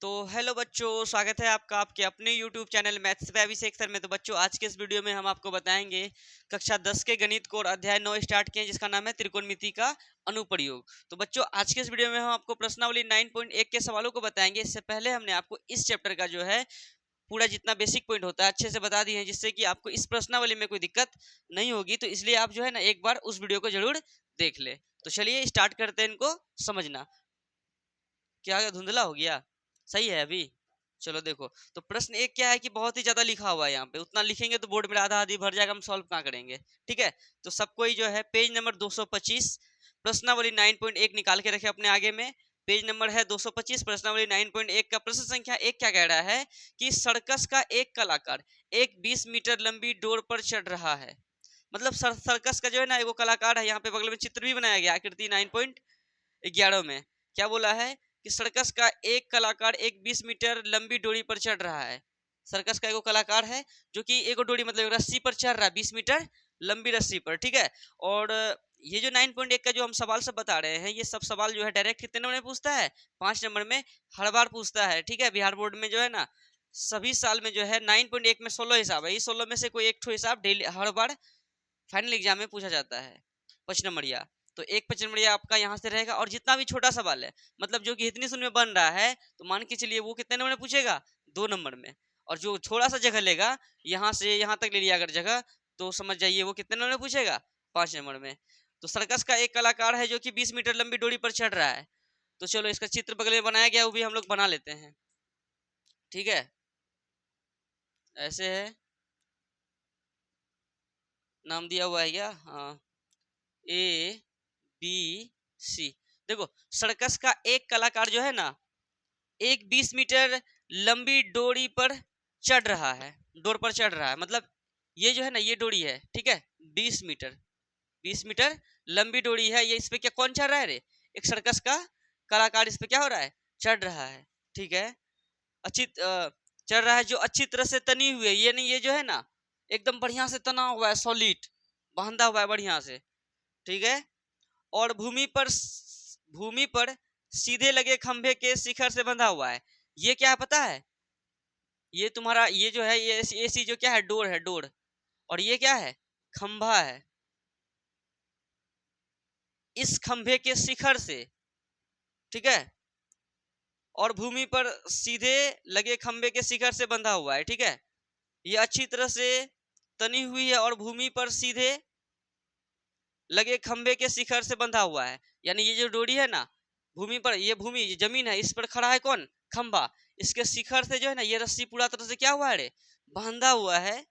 तो हेलो बच्चों, स्वागत है आपका आपके अपने YouTube चैनल मैथ्स पे अभिषेक सर में। तो बच्चों, आज के इस वीडियो में हम आपको बताएंगे कक्षा 10 के गणित को और अध्याय 9 स्टार्ट किए, जिसका नाम है त्रिकोणमिति का अनुप्रयोग। तो बच्चों, आज के इस वीडियो में हम आपको प्रश्नावली 9.1 के सवालों को बताएंगे। इससे पहले हमने आपको इस चैप्टर का जो है पूरा जितना बेसिक पॉइंट होता है अच्छे से बता दिए हैं, जिससे कि आपको इस प्रश्नावली में कोई दिक्कत नहीं होगी। तो इसलिए आप जो है ना एक बार उस वीडियो को जरूर देख ले। तो चलिए स्टार्ट करते हैं इनको समझना। क्या हो गया, धुंधला हो गया? सही है अभी। चलो देखो, तो प्रश्न एक क्या है कि बहुत ही ज्यादा लिखा हुआ है यहाँ पे। उतना लिखेंगे तो बोर्ड में आधा आधी भर जाएगा, हम सॉल्व कहाँ करेंगे। ठीक है, तो सबको ही जो है पेज नंबर 225 प्रश्नावली 9.1 निकाल के रखे अपने आगे में। पेज नंबर है 225 प्रश्नावली 9.1 का प्रश्न संख्या एक क्या कह रहा है कि सर्कस का एक कलाकार एक 20 मीटर लंबी डोर पर चढ़ रहा है। मतलब सर्कस का जो है ना एगो कलाकार है। यहाँ पे बगल में चित्र भी बनाया गया आकृति 9.11 में। क्या बोला है कि सर्कस का एक कलाकार एक 20 मीटर लंबी डोरी पर चढ़ रहा है। सर्कस का एगो कलाकार है जो कि एगो डोरी मतलब रस्सी पर चढ़ रहा है, 20 मीटर लंबी रस्सी पर। ठीक है, और ये जो 9.1 का जो हम सवाल सब बता रहे हैं, ये सब सवाल जो है डायरेक्ट कितने नंबर में पूछता है? 5 नंबर में हर बार पूछता है। ठीक है, बिहार बोर्ड में जो है ना सभी साल में जो है 9.1 में 16 हिसाब है। इस 16 में से कोई एक ठो हिसाब डेली हर बार फाइनल एग्जाम में पूछा जाता है। 5 नंबरिया, तो एक 5 नंबरिया आपका यहाँ से रहेगा। और जितना भी छोटा सवाल है, मतलब जो कि इतनी सुन में बन रहा है, तो मान के चलिए वो कितने नंबर में पूछेगा? 2 नंबर में। और जो थोड़ा सा जगह लेगा, यहाँ से यहाँ तक ले लिया अगर जगह, तो समझ जाइए वो कितने नंबर में पूछेगा? 5 नंबर में। तो सर्कस का एक कलाकार है जो कि 20 मीटर लंबी डोरी पर चढ़ रहा है। तो चलो इसका चित्र बगल में बनाया गया, वो भी हम लोग बना लेते हैं। ठीक है, ऐसे है, नाम दिया हुआ है क्या? हाँ, ए बी सी। देखो, सर्कस का एक कलाकार जो है ना एक 20 मीटर लंबी डोरी पर चढ़ रहा है। डोर पर चढ़ रहा है मतलब ये जो है ना ये डोरी है। ठीक है, 20 मीटर लंबी डोरी है ये। इस पे क्या कौन चढ़ रहा है रे? एक सर्कस का कलाकार इस पे क्या हो रहा है? चढ़ रहा है। ठीक है, चढ़ रहा है जो अच्छी तरह से तनी हुई है। ये नहीं, ये जो है ना एकदम बढ़िया से तना हुआ है, सॉलिड बांधा हुआ है बढ़िया से। ठीक है, और भूमि पर सीधे लगे खंभे के शिखर से बंधा हुआ है। ये क्या है पता है? ये तुम्हारा ये जो है ये सी जो क्या है? डोर है, डोर। और ये क्या है? खंभा है। इस खंभे के शिखर से, ठीक है, और भूमि पर सीधे लगे खंभे के शिखर से बंधा हुआ है। ठीक है, ये अच्छी तरह से तनी हुई है और भूमि पर सीधे लगे खंभे के शिखर से बंधा हुआ है। यानी ये जो डोरी है ना भूमि पर, ये भूमि ये जमीन है, इस पर खड़ा है कौन? खंभा। इसके शिखर से जो है ना ये रस्सी पूरा तरह से क्या हुआ है रे? बांधा हुआ है।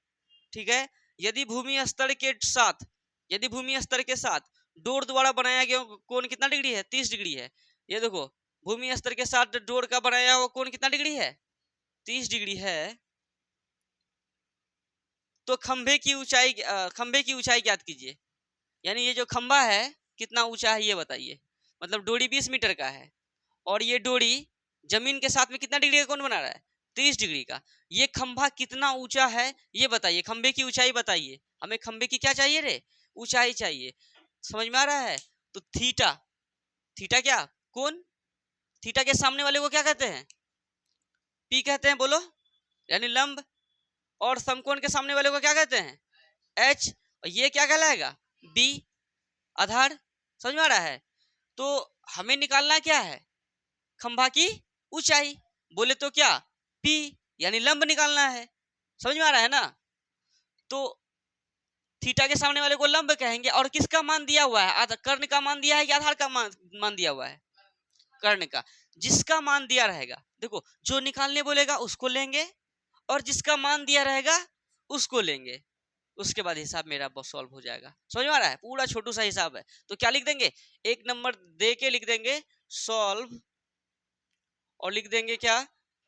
ठीक है, यदि भूमि स्तर के साथ यदि भूमि स्तर के साथ डोर द्वारा बनाया गया कोण कितना डिग्री है? 30 डिग्री है। ये देखो, भूमि स्तर के साथ डोर का बनाया हुआ कोण कितना डिग्री है? 30 डिग्री है। तो खंभे की ऊंचाई ज्ञात कीजिए। यानी ये जो खंभा है कितना ऊंचा है ये बताइए। मतलब डोरी 20 मीटर का है और ये डोरी जमीन के साथ में कितना डिग्री का कोण बना रहा है? 30 डिग्री का। ये खंभा कितना ऊंचा है ये बताइए। खंभे की ऊंचाई बताइए हमें। खंभे की क्या चाहिए रे? ऊंचाई चाहिए। समझ में आ रहा है? तो थीटा, थीटा क्या? कोण। थीटा के सामने वाले को क्या कहते हैं? पी कहते हैं, बोलो। यानी लंब। और समकोण के सामने वाले को क्या कहते हैं? एच। और ये क्या कहलाएगा? बी, आधार। समझ में आ रहा है? तो हमें निकालना क्या है? खंभा की ऊंचाई। बोले तो क्या? पी, यानी लंब निकालना है। समझ में आ रहा है ना? तो थीटा के सामने वाले को लंब कहेंगे। और किसका मान दिया हुआ है? कर्ण का मान दिया है या आधार का मान दिया हुआ है? कर्ण का। जिसका मान दिया रहेगा, देखो, जो निकालने बोलेगा उसको लेंगे और जिसका मान दिया रहेगा उसको लेंगे। उसके बाद हिसाब मेरा सॉल्व हो जाएगा। समझ में आ रहा है? पूरा छोटू सा हिसाब है। तो क्या लिख देंगे? एक नंबर दे के लिख देंगे सॉल्व। और लिख देंगे क्या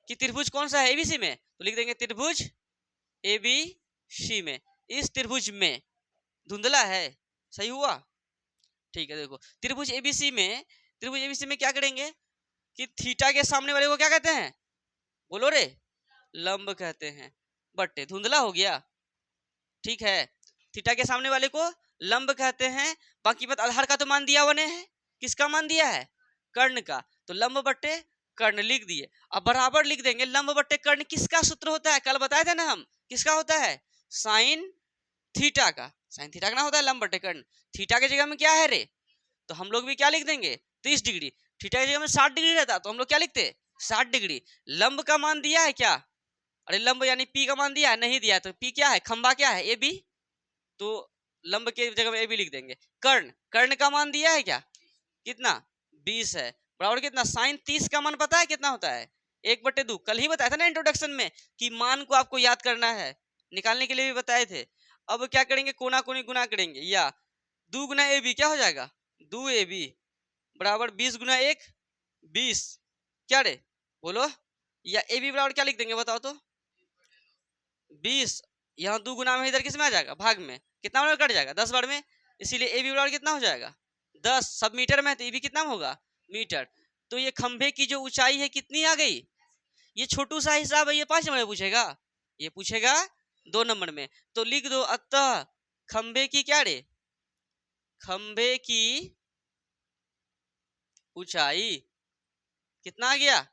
कि त्रिभुज कौन सा है? एबीसी में। तो लिख देंगे त्रिभुज एबीसी में। इस त्रिभुज में धुंधला है, सही हुआ? ठीक है, देखो त्रिभुज एबीसी में क्या करेंगे कि थीटा के सामने वाले को क्या कहते हैं? बोलो रे। लंब कहते हैं। बट्टे धुंधला हो गया। ठीक है, थीटा के सामने वाले को लंब कहते हैं। बाकी बात आधार का तो मान दिया हुआ है। किसका मान दिया है? कर्ण का। तो लंब बट्टे कर्ण लिख दिए। अब बराबर लिख देंगे लंब बट्टे कर्ण किसका सूत्र होता है, कल बताए थे ना हम, किसका होता है, साइन थीटा का। साइन थीटा का ना होता है लंब बट्टे कर्ण। थीटा की जगह में क्या है रे, तो हम लोग भी क्या लिख देंगे 30 डिग्री। थीटा की जगह में 60 डिग्री रहता तो हम लोग क्या लिखते 60 डिग्री। लंब का मान दिया है क्या, अरे लंब यानी पी का मान दिया है, नहीं दिया तो पी क्या है, खंबा क्या है, ए बी, तो लंब के जगह में ए बी लिख देंगे। कर्ण, कर्ण का मान दिया है क्या, कितना 20 है, बराबर कितना साइन 30 का मान पता है कितना होता है 1/2। कल ही बताया था ना इंट्रोडक्शन में कि मान को आपको याद करना है, निकालने के लिए भी बताए थे। अब क्या करेंगे, कोना कोनी गुना करेंगे, या 2 गुना ए बी क्या हो जाएगा 2 ए बी बराबर 20 गुना 1 20, क्या रे बोलो, या ए बी बराबर क्या लिख देंगे बताओ तो 20। यहाँ 2 गुना में इधर किस में आ जाएगा भाग में, कितना बार कट जाएगा 10 बार में, इसीलिए ए बी बराबर कितना हो जाएगा 10। सब मीटर में है तो ये भी कितना में होगा मीटर। तो ये खंभे की जो ऊंचाई है कितनी आ गई, ये छोटू सा हिसाब है, ये 5 नंबर में पूछेगा, ये पूछेगा 2 नंबर में। तो लिख दो अतः खंभे की क्या रे, खंभे की ऊंचाई कितना आ गया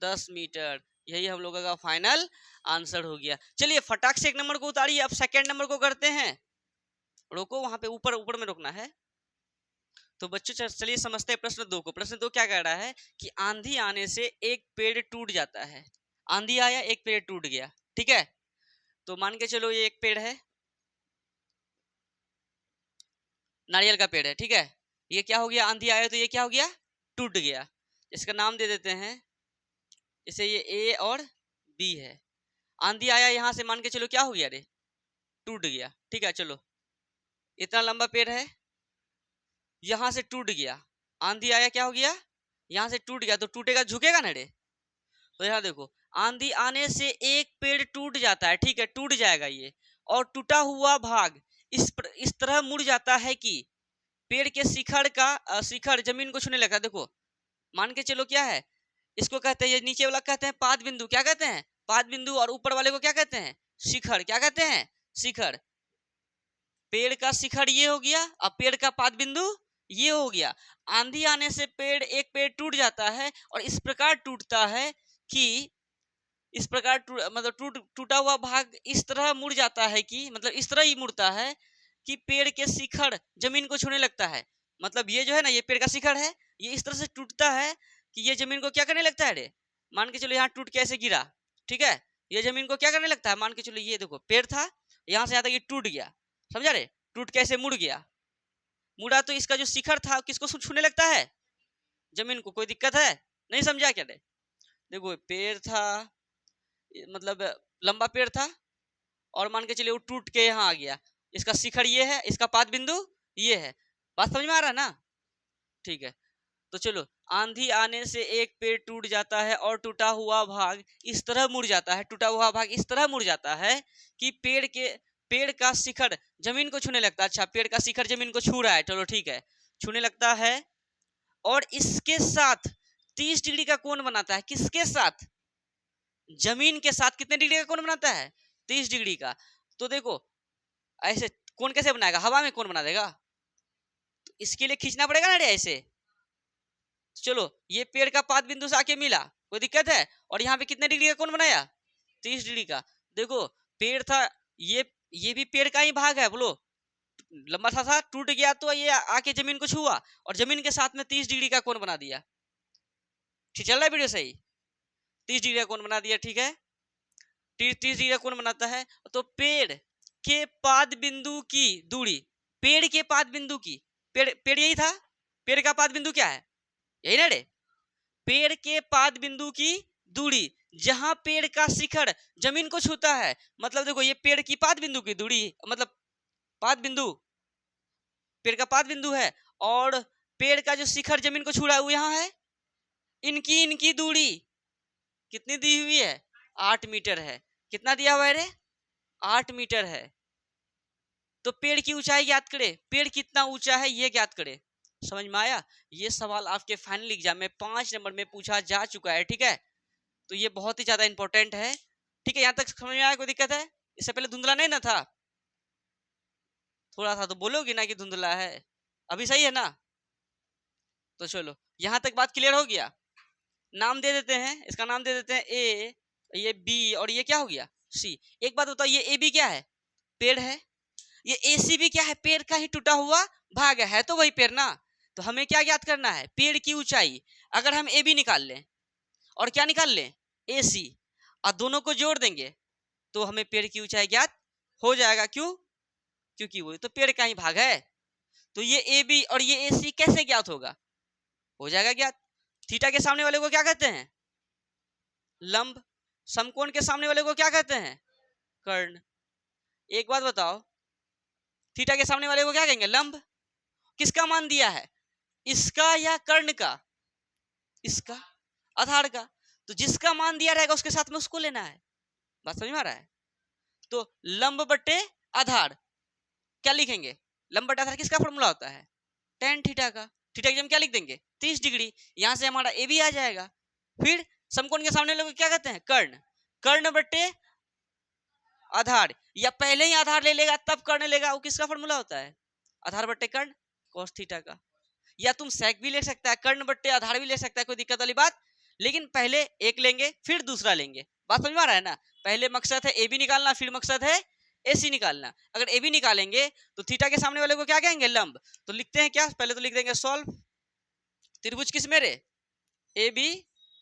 10 मीटर। यही हम लोगों का फाइनल आंसर हो गया। चलिए फटाक से 1 नंबर को उतारिए, अब सेकंड नंबर को करते हैं। रोको वहां पे, ऊपर ऊपर में रोकना है। तो बच्चों चलिए समझते हैं प्रश्न 2 को। प्रश्न 2 क्या कह रहा है कि आंधी आने से एक पेड़ टूट जाता है। आंधी आया एक पेड़ टूट गया, ठीक है। तो मान के चलो ये एक पेड़ है, नारियल का पेड़ है, ठीक है। ये क्या हो गया, आंधी आया तो ये क्या हो गया टूट गया। इसका नाम दे देते हैं, जैसे ये ए और बी है। आंधी आया यहां से मान के चलो क्या हो गया रे टूट गया, ठीक है। चलो इतना लंबा पेड़ है, यहां से टूट गया, आंधी आया क्या हो गया यहां से टूट गया, तो टूटेगा झुकेगा ना रे। तो यहाँ देखो आंधी आने से एक पेड़ टूट जाता है, ठीक है, टूट जाएगा ये, और टूटा हुआ भाग इस तरह मुड़ जाता है कि पेड़ के शिखर का शिखर जमीन को छूने लगता है। देखो मान के चलो क्या है, इसको कहते हैं, ये नीचे वाला कहते हैं पाद बिंदु, क्या कहते हैं पाद बिंदु, और ऊपर वाले को क्या कहते हैं शिखर, क्या कहते हैं शिखर। पेड़ का शिखर ये हो गया, अब पेड़ का पाद बिंदु ये हो गया। आंधी आने से एक पेड़ टूट जाता है, और इस प्रकार टूटता है कि इस प्रकार मतलब टूटा हुआ भाग इस तरह मुड़ जाता है कि, मतलब इस तरह ही मुड़ता है कि पेड़ के शिखर जमीन को छूने लगता है। मतलब ये जो है ना, ये पेड़ का शिखर है, ये इस तरह से टूटता है कि ये जमीन को क्या करने लगता है रे, मान के चलो यहाँ टूट के ऐसे गिरा, ठीक है, ये जमीन को क्या करने लगता है, मान के चलो ये देखो पेड़ था, यहाँ से यहाँ तक ये टूट गया, समझा रे, टूट के ऐसे मुड़ गया, मुड़ा तो इसका जो शिखर था किसको छूने लगता है जमीन को। कोई दिक्कत है, नहीं समझा क्या रे। देखो पेड़ था, मतलब लंबा पेड़ था, और मान के चलिए वो टूट के यहाँ आ गया, इसका शिखर ये है, इसका पाद बिंदु ये है। बात समझ में आ रहा है ना, ठीक है। तो चलो आंधी आने से एक पेड़ टूट जाता है और टूटा हुआ भाग इस तरह मुड़ जाता है, टूटा हुआ भाग इस तरह मुड़ जाता है कि पेड़ का शिखर जमीन को छूने लगता है। अच्छा पेड़ का शिखर जमीन को छू रहा है, चलो ठीक है, छूने लगता है, और इसके साथ 30 डिग्री का कोण बनाता है। किसके साथ, जमीन के साथ कितने डिग्री का कोण बनाता है 30 डिग्री का। तो देखो ऐसे कोण कैसे बनाएगा, हवा में कोण बना देगा, तो इसके लिए खींचना पड़ेगा ना रे ऐसे। चलो ये पेड़ का पाद बिंदु से आके मिला, कोई दिक्कत है, और यहाँ पे कितने डिग्री का कोण बनाया 30 डिग्री का। देखो पेड़ था, ये भी पेड़ का ही भाग है, बोलो लंबा सा था, टूट गया तो ये आके जमीन को छुआ, और जमीन के साथ में 30 डिग्री का कोण बना दिया। ठीक चल रहा है वीडियो सही, 30 डिग्री का कोण बना दिया, ठीक है, 30 डिग्री का कोण बनाता है। तो पेड़ के पाद बिंदु की दूरी, पेड़ के पाद बिंदु की, पेड़ यही था, पेड़ का पाद बिंदु क्या है यही ना रे, पेड़ के पाद बिंदु की दूरी जहां पेड़ का शिखर जमीन को छूता है, मतलब देखो ये पेड़ की पाद बिंदु की दूरी, मतलब पाद बिंदु पेड़ का पाद बिंदु है, और पेड़ का जो शिखर जमीन को छू रहा है वो यहाँ है, इनकी दूरी कितनी दी हुई है 8 मीटर है। कितना दिया हुआ है रे 8 मीटर है। तो पेड़ की ऊंचाई ज्ञात करे, पेड़ कितना ऊंचा है ये ज्ञात करे। समझ में आया, ये सवाल आपके फाइनल एग्जाम में 5 नंबर में पूछा जा चुका है, ठीक है। तो ये बहुत ही ज्यादा इंपॉर्टेंट है, ठीक है। यहाँ तक समझ में आया, कोई दिक्कत है, इससे पहले धुंधला नहीं ना था, थोड़ा था तो बोलोगे ना कि धुंधला है, अभी सही है ना। तो चलो यहाँ तक बात क्लियर हो गया। नाम दे देते हैं, इसका नाम दे देते हैं ए, ये बी और ये क्या हो गया सी। एक बात बताओ, ये ए बी क्या है? पेड़ है। ये ए सी भी क्या है? पेड़ का ही टूटा हुआ भाग है तो वही पेड़ ना। तो हमें क्या ज्ञात करना है? पेड़ की ऊंचाई। अगर हम ए बी निकाल लें और क्या निकाल लें? ए सी, और दोनों को जोड़ देंगे तो हमें पेड़ की ऊंचाई ज्ञात हो जाएगा। क्यों? क्योंकि वो तो पेड़ का ही भाग है। तो ये ए बी और ये ए सी कैसे ज्ञात होगा? हो जाएगा ज्ञात। थीटा के सामने वाले को क्या कहते हैं? लंब। समकोण के सामने वाले को क्या कहते हैं? कर्ण। एक बात बताओ, थीटा के सामने वाले को क्या कहेंगे? लंब। किसका मान दिया है? इसका या कर्ण का? इसका, आधार का। तो जिसका मान दिया रहेगा उसके साथ में उसको लेना है। बात समझ में आ रहा है? तो लंब बट्टे आधार क्या लिखेंगे? लंब बट्टे आधार किसका फॉर्मूला होता है? tan थीटा का। थीटा की जगह क्या लिख देंगे? 30 डिग्री। यहां से हमारा ए बी आ जाएगा। फिर समकोण के सामने लोग क्या कहते हैं? कर्ण। कर्ण बट्टे आधार, या पहले ही आधार ले लेगा तब कर्ण लेगा, वो किसका फॉर्मूला होता है? आधार बट्टे कर्ण cos थीटा का। या तुम सेक भी ले सकता है, कर्ण बट्टे आधार भी ले सकता है, कोई दिक्कत वाली बात। लेकिन पहले एक लेंगे फिर दूसरा लेंगे। बात समझ में आ रहा है ना? पहले मकसद है ए बी निकालना, फिर मकसद है ए सी निकालना। अगर ए बी निकालेंगे तो थीटा के सामने वाले को क्या कहेंगे? लंब। तो लिखते हैं क्या? पहले तो लिख देंगे सॉल्व। त्रिभुज किस में रे? ए बी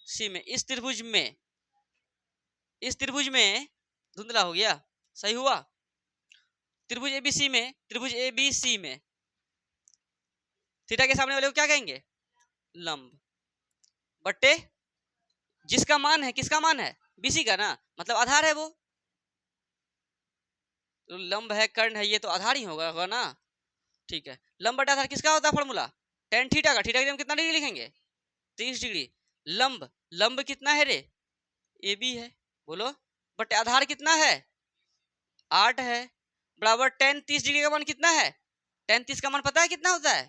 सी में। इस त्रिभुज में, इस त्रिभुज में धुंधला हो गया, सही हुआ। त्रिभुज एबीसी में, त्रिभुज एबीसी में थीटा के सामने वाले को क्या कहेंगे? लंब बट्टे जिसका मान है, किसका मान है? बीसी का ना, मतलब आधार है वो। तो लंब है, कर्ण है, ये तो आधार ही होगा ना। ठीक है, लंब बटा आधार किसका होता है फॉर्मूला? tan थीटा का। थीटा के हम कितना डिग्री लिखेंगे? 30 डिग्री। लंब, लंब कितना है रे? ए बी है, बोलो। बट आधार कितना है? 8 है, बराबर tan 30 डिग्री का मान कितना है? tan 30 का मान पता है कितना होता है?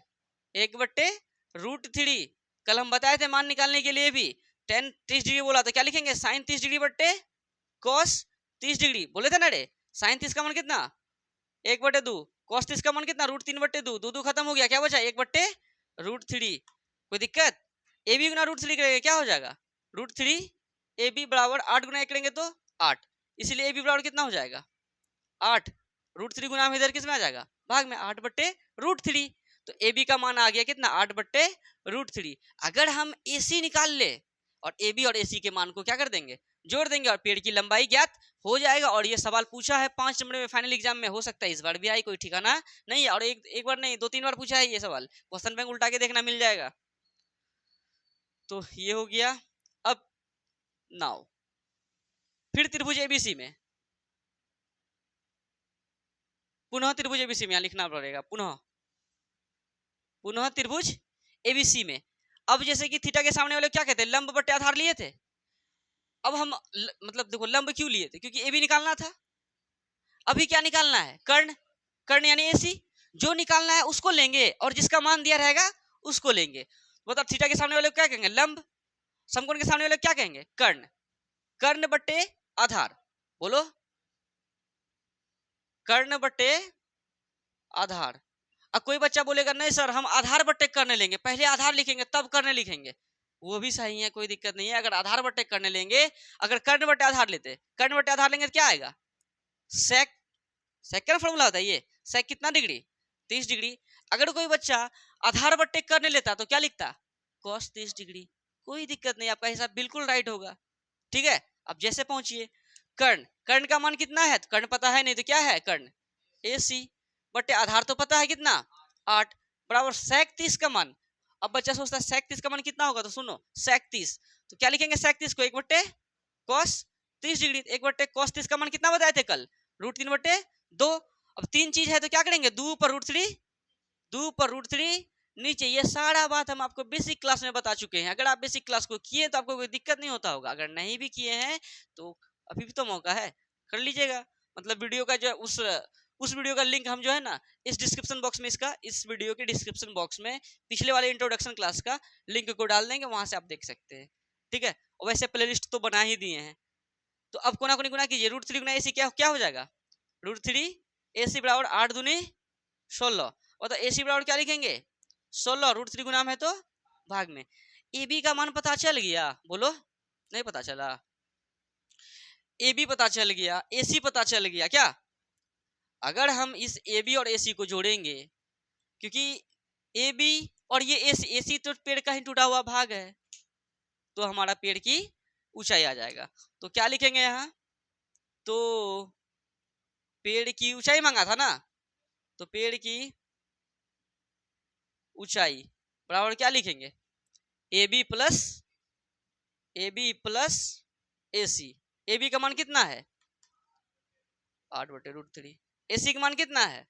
1/√3। कल हम बताए थे मान निकालने के लिए भी। tan 30 डिग्री बोला तो क्या लिखेंगे? sin 30 डिग्री बट्टे cos 30 डिग्री। बोले थे ना रे? sin 30 का मान कितना? 1/2। cos 30 का मान कितना? √3/2। दो खत्म हो गया, क्या बचा? 1/√3। कोई दिक्कत? ए बी गुना √3 करेंगे क्या हो जाएगा? √3 ए बी बराबर 8 गुना 1 करेंगे तो 8। इसीलिए ए बी बराबर कितना हो जाएगा? 8। √3 गुना में इधर किस में आ जाएगा? भाग में, 8/√3। तो ए बी का मान आ गया कितना? 8/√3। अगर हम ए सी निकाल ले और ए बी और ए सी के मान को क्या कर देंगे? जोड़ देंगे और पेड़ की लंबाई ज्ञात हो जाएगा। और ये सवाल पूछा है 5 नंबर में फाइनल एग्जाम में, हो सकता है इस बार भी आए, कोई ठिकाना नहीं है। और एक बार नहीं, 2-3 बार पूछा है ये सवाल। क्वेश्चन बैंक उल्टा के देखना, मिल जाएगा। तो ये हो गया। अब नाउ फिर त्रिभुज एबीसी में, पुनः त्रिभुज एबीसी में यहाँ लिखना पड़ेगा, पुनः त्रिभुज एबीसी में। अब जैसे कि थीटा के सामने वाले क्या कहते हैं? लंब बट्टे आधार लिए थे। अब हम मतलब देखो लंब क्यों लिए थे? क्योंकि ए बी निकालना था। अभी क्या निकालना है? कर्ण। कर्ण यानी एसी। जो निकालना है उसको लेंगे और जिसका मान दिया रहेगा उसको लेंगे। मतलब थीटा के सामने वाले को क्या कहेंगे? लंब। समकोण के सामने वाले को क्या कहेंगे? कर्ण। कर्ण बट्टे आधार, बोलो। कर्ण बट्टे आधार। अब कोई बच्चा बोलेगा नहीं सर हम आधार बट्टे कर्ण लेंगे, पहले आधार लिखेंगे तब कर्ण लिखेंगे। वो भी सही है, कोई दिक्कत नहीं है। अगर आधार बट्टे कर्ण लेंगे, अगर कर्ण बट्टे आधार लेते, कर्ण बट्टे आधार लेंगे तो क्या आएगा? सेक। सेक का फॉर्मूला होता है ये। सेक कितना डिग्री? 30 डिग्री। अगर कोई बच्चा आधार बट्टे कर्ण लेता तो क्या लिखता? cos 30 degree. कोई दिक्कत नहीं, आपका हिसाब बिल्कुल राइट होगा। ठीक है, अब जैसे पहुंचिए कर्ण। कर्ण का मान कितना है? कर्ण पता है नहीं तो क्या है? कर्ण ए सी बटे आधार तो पता है कितना? 8 बराबर sec 30 का मान। अब बच्चा सोचता है sec 30 का मान कितना होगा? तो सुनो sec 30, तो क्या लिखेंगे? sec 30 को 1/cos 30 डिग्री। 1/cos 30 का मान कितना बताए थे कल? √3/2। अब 3 चीज है तो क्या करेंगे? 2/√3, 2/√3 नीचे। ये सारा बात हम आपको बेसिक क्लास में बता चुके हैं। अगर आप बेसिक क्लास को किए तो आपको कोई दिक्कत नहीं होता होगा। अगर नहीं भी किए हैं तो अभी भी तो मौका है, कर लीजिएगा। मतलब वीडियो का जो उस वीडियो का लिंक हम जो है ना इस डिस्क्रिप्शन बॉक्स में, इसका इस वीडियो के डिस्क्रिप्शन बॉक्स में पिछले वाले इंट्रोडक्शन क्लास का लिंक को डाल देंगे, वहां से आप देख सकते हैं। ठीक है, और वैसे प्लेलिस्ट तो बना ही दिए हैं। तो अब कोना कोनी गुना कीजिए। √3 गुना एसी क्या हो जाएगा? √3 एसी बराबर 8 दूनी 16। और तो एसी बराबर क्या लिखेंगे? 16। √3 गुना में है तो भाग में। ए बी का मान पता चल गया, बोलो नहीं पता चला? ए बी पता चल गया, ए सी पता चल गया क्या? अगर हम इस ए बी और ए सी को जोड़ेंगे, क्योंकि ए बी और ये ए सी तो पेड़ का ही टूटा हुआ भाग है, तो हमारा पेड़ की ऊंचाई आ जाएगा। तो क्या लिखेंगे यहाँ? तो पेड़ की ऊंचाई मांगा था ना, तो पेड़ की ऊंचाई बराबर क्या लिखेंगे? A B plus A C. A B का मान कितना है? 8/√3। ए सी का मान कितना है?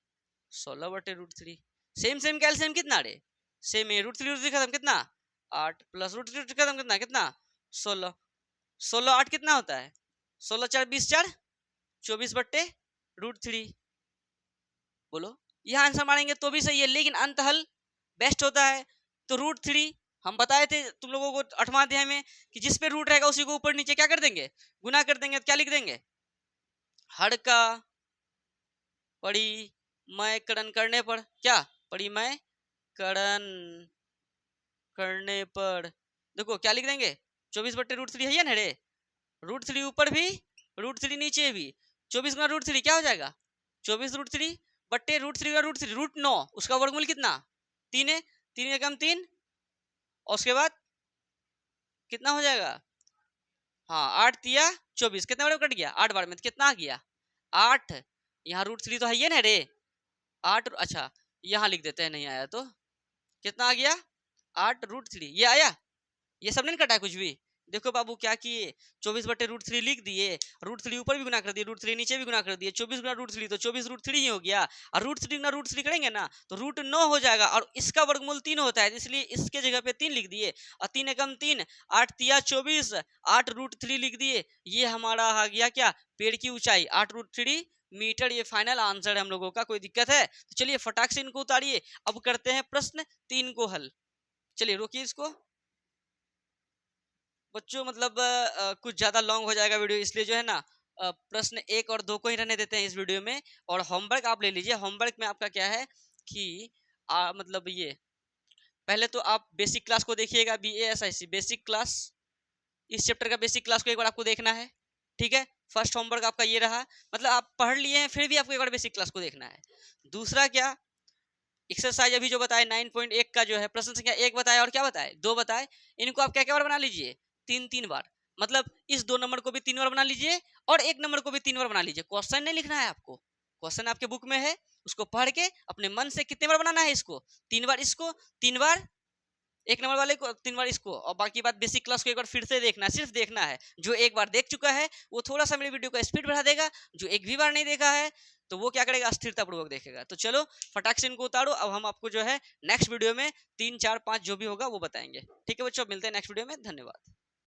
16/√3। सेम सेम कैल्शियम कितना रे? सेम है, √3 खत्म कितना? 8 प्लस √3 खत्म कितना? कितना? 16। 16 8 कितना होता है? 16 4 20 4 24/√3। बोलो, यह आंसर मारेंगे तो भी सही है, लेकिन अंत हल बेस्ट होता है। तो √3 हम बताए थे तुम लोगों को 8वां अध्याय में कि जिस पे रूट रहेगा उसी को ऊपर नीचे क्या कर देंगे? गुना कर देंगे। तो क्या लिख देंगे? हर का परिमयकरण करने पर, क्या परिमयकरण करने पर देखो क्या लिख देंगे? 24/√3 है ना रे? √3 ऊपर भी, √3 नीचे भी, 24 गुना √3 क्या हो जाएगा? 24√3 बट्टे √3 का √3 √9, उसका वर्गमूल कितना? 3 है, 3 एकम 3, और उसके बाद कितना हो जाएगा? हाँ 8 तिया 24, कितने बार में कट गया? 8 बार में। तो कितना आ गया? 8। यहाँ √3 तो है ये ना रे? 8, अच्छा यहाँ लिख देते हैं, नहीं आया तो कितना आ गया? 8√3, ये आया। ये सब नहीं कटा है कुछ भी। देखो बाबू क्या किए, 24/√3 लिख दिए, √3 ऊपर भी गुना कर दिए, √3 नीचे भी गुना कर दिए, 24 गुना √3 तो 24√3 ही हो गया। और √3 गुना √3 करेंगे ना तो √9 हो जाएगा, और इसका वर्गमूल 3 होता है, इसलिए इसके जगह पे 3 लिख दिए, और 3 एकम 3, 8 तिया 24, 8√3 लिख दिए। ये हमारा आ गया क्या? पेड़ की ऊंचाई 8√3 मीटर। ये फाइनल आंसर है हम लोगों का। कोई दिक्कत है? तो चलिए फटाक से इनको उतारिए। अब करते हैं प्रश्न 3 को हल। चलिए रोकिए इसको बच्चों, मतलब कुछ ज़्यादा लॉन्ग हो जाएगा वीडियो, इसलिए जो है ना प्रश्न 1 और 2 को ही रहने देते हैं इस वीडियो में। और होमवर्क आप ले लीजिए। होमवर्क में आपका क्या है कि मतलब ये पहले तो आप बेसिक क्लास को देखिएगा, BASIC बेसिक क्लास, इस चैप्टर का बेसिक क्लास को एक बार आपको देखना है, ठीक है। फर्स्ट होमवर्क आपका ये रहा, मतलब आप पढ़ लिए हैं फिर भी आपको एक बार बेसिक क्लास को देखना है। दूसरा क्या, एक्सरसाइज अभी जो बताए 9.1 का जो है प्रश्न संख्या 1 बताए और क्या बताए 2 बताए, इनको आप क्या क्या बार बना लीजिए? 3 बार। मतलब इस 2 नंबर को भी 3 बार बना लीजिए और 1 नंबर को भी 3 बार बना लीजिए। क्वेश्चन नहीं लिखना है आपको, क्वेश्चन आपके बुक में है, उसको पढ़ के अपने मन से कितने बार बनाना है? इसको 3 बार, इसको 3 बार, 1 नंबर वाले को 3 बार, इसको। और बाकी बात बेसिक क्लास को एक बार फिर से देखना है, सिर्फ देखना है। जो एक बार देख चुका है वो थोड़ा सा मेरी वीडियो का स्पीड बढ़ा देगा, जो एक भी बार नहीं देखा है तो वो क्या करेगा? स्थिरता पूर्वक देखेगा। तो चलो फटाक से इनको उतारो। अब हम आपको जो है नेक्स्ट वीडियो में 3 4 5 जो भी होगा वो बताएंगे। ठीक है बच्चों, मिलते हैं नेक्स्ट वीडियो में। धन्यवाद।